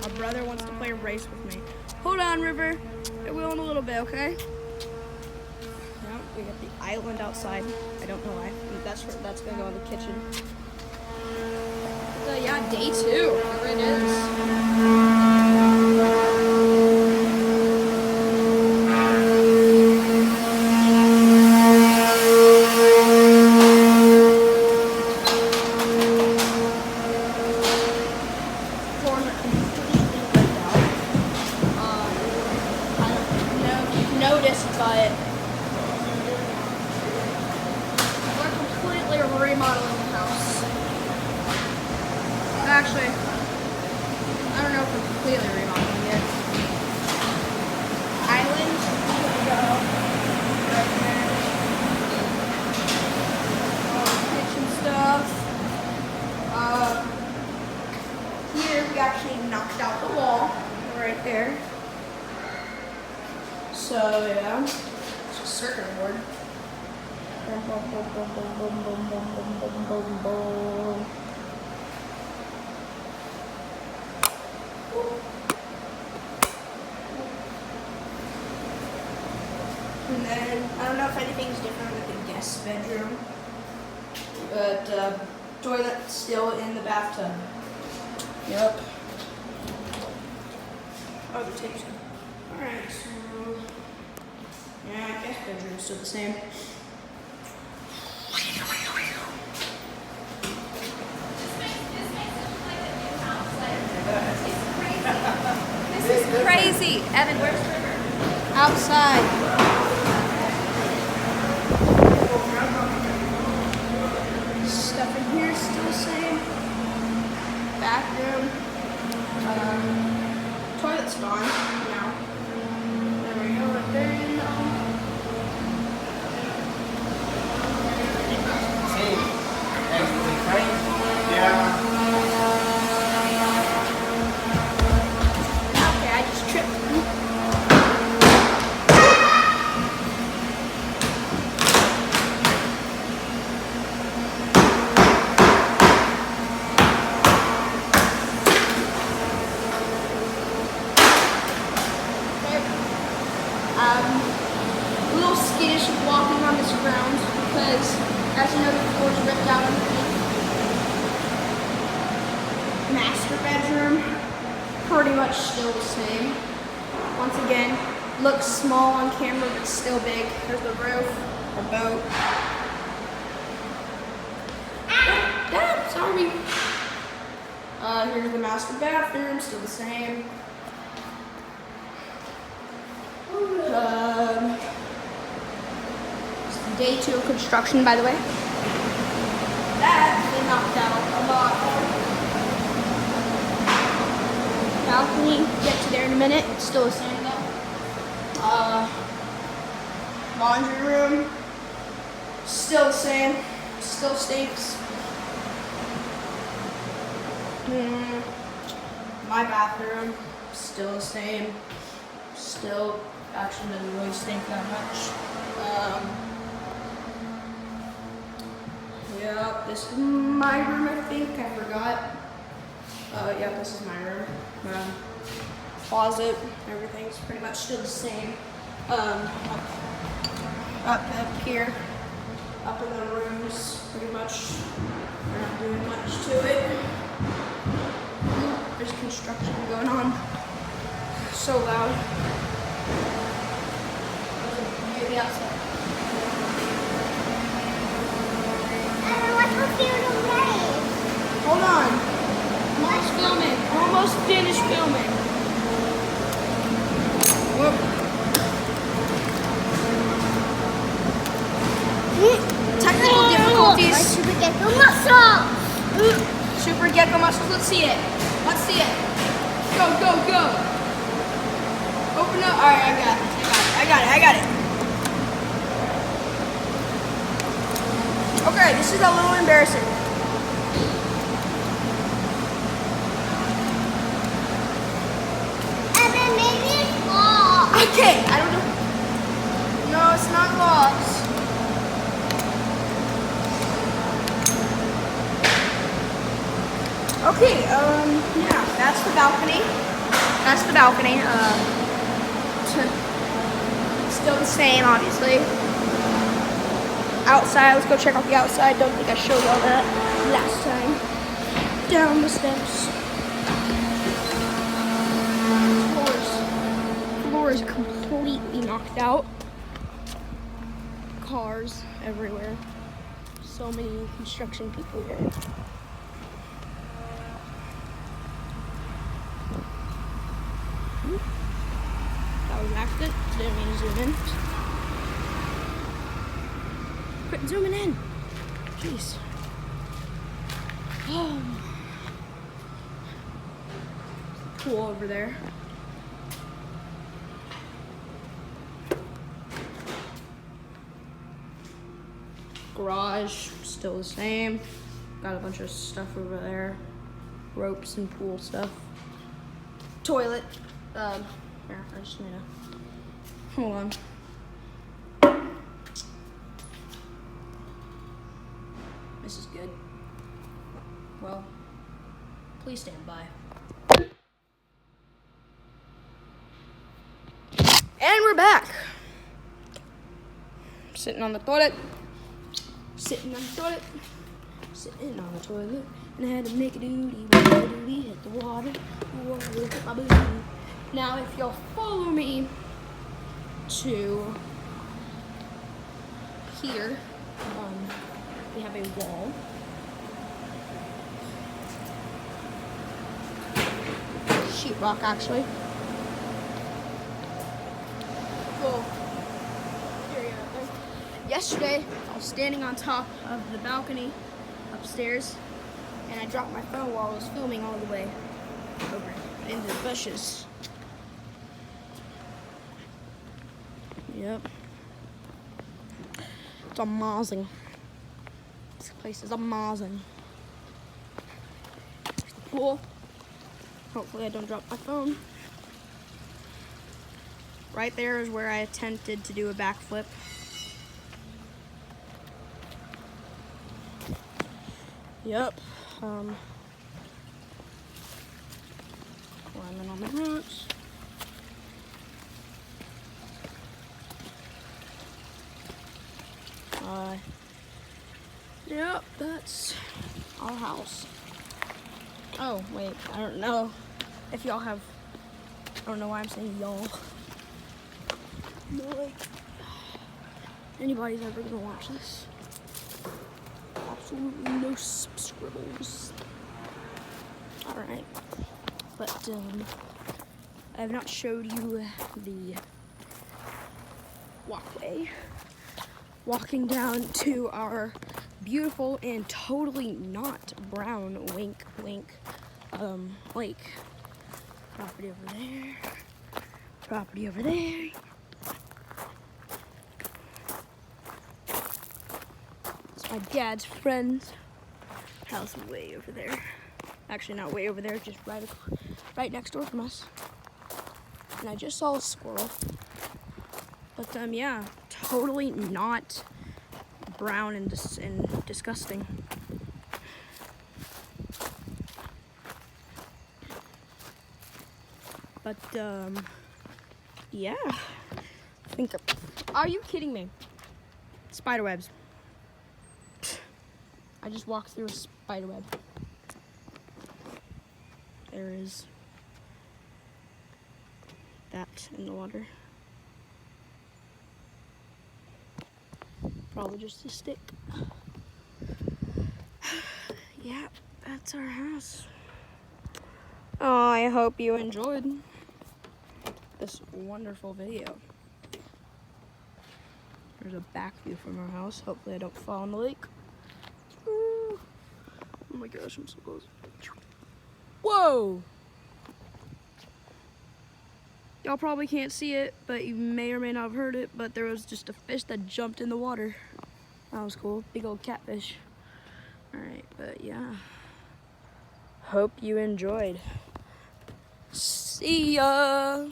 My brother wants to play a race with me. Hold on, River. I will in a little bit, okay? Now we got the island outside. I don't know why. That's gonna go in the kitchen. But, yeah, day 2. Here it is. But we're completely remodeling the house. Actually, I don't know if we're completely remodeling it. Island, here we go. Right there. Kitchen stuff. Here we actually knocked out the wall right there. So yeah, it's a circuit board. Boom, boom, boom, boom, boom, boom, boom, boom, boom, boom, boom. And then I don't know if anything's different with the guest bedroom, but toilet still in the bathtub. Yep. Oh, the tape's good. All right. So. Yeah, I guess bedroom's still the same. This is crazy. Evan, where's the river? Outside. Stuff in here is still the same. Bathroom. Toilet's gone now. There we go, right there. Okay, I just tripped. A little skittish of walking on this ground because, as you know, the floor's ripped out underneath. Master bedroom, pretty much still the same. Once again, looks small on camera, but still big. There's the roof, our boat. Dad, sorry. Here's the master bathroom, still the same. It's day 2 of construction, by the way. That they knocked out a lot. Balcony, get to there in a minute. It's still the same though. Laundry room, still the same. Still stinks. My bathroom, still the same. Still actually doesn't really stink that much. Yeah, this is my room, I think. I forgot. Yeah, this is my room. Closet, everything's pretty much still the same. Up here, up in the rooms, pretty much. We're not doing much to it. There's construction going on. So loud. Maybe outside. Hold on. I'm almost filming. I'm almost finished filming. Whoop. Technical difficulties. Super gecko muscles. Super gecko muscles. Let's see it. Let's see it. Go, go, go. Open up. Alright, I got it. I got it. Okay, this is a little embarrassing. Evan, maybe it's lost. Okay, I don't know. No, it's not lost. Okay, yeah, that's the balcony. that's the balcony. Still the same, obviously. Outside, let's go check out the outside. Don't think I showed y'all that last time. Down the steps. Floor is completely knocked out. Cars everywhere. So many construction people here. That was an accident. Didn't mean to zoom in. Quit zooming in. Jeez. Oh. Pool over there. Garage, still the same. Got a bunch of stuff over there. Ropes and pool stuff. Toilet. Here, I just need to, hold on. This is good. Well, please stand by. And we're back. Sitting on the toilet. Sitting on the toilet. Sitting on the toilet. And I had to make a duty. Hit the water. Look at my booty. Now, if y'all follow me to here, we have a wall. Sheetrock, actually. Cool. Yesterday, I was standing on top of the balcony upstairs, and I dropped my phone while I was filming all the way over into the bushes. Yep. It's amazing. This place is amazing. There's the pool. Hopefully I don't drop my phone. Right there is where I attempted to do a backflip. Yep. Climbing on the rocks. Yep, that's our house. Oh, wait, I don't know if y'all have, I don't know why I'm saying y'all. No, like, anybody's ever gonna watch this. Absolutely no subscribers. Alright, but, I have not showed you the walkway. Walking down to our beautiful and totally not brown, wink, wink, lake. Property over there. Property over there. It's my dad's friend's house way over there. Actually, not way over there, just right next door from us. And I just saw a squirrel. But, yeah, totally not brown and disgusting. But, yeah. I think, are you kidding me? Spider webs. I just walked through a spider web. There is that in the water. Probably just a stick. Yeah, that's our house. Oh, I hope you enjoyed this wonderful video. There's a back view from our house. Hopefully I don't fall in the lake. Ooh. Oh my gosh, I'm so close. Whoa! Y'all probably can't see it, but you may or may not have heard it, but there was just a fish that jumped in the water. That was cool. Big old catfish. Alright, but yeah. Hope you enjoyed. See ya!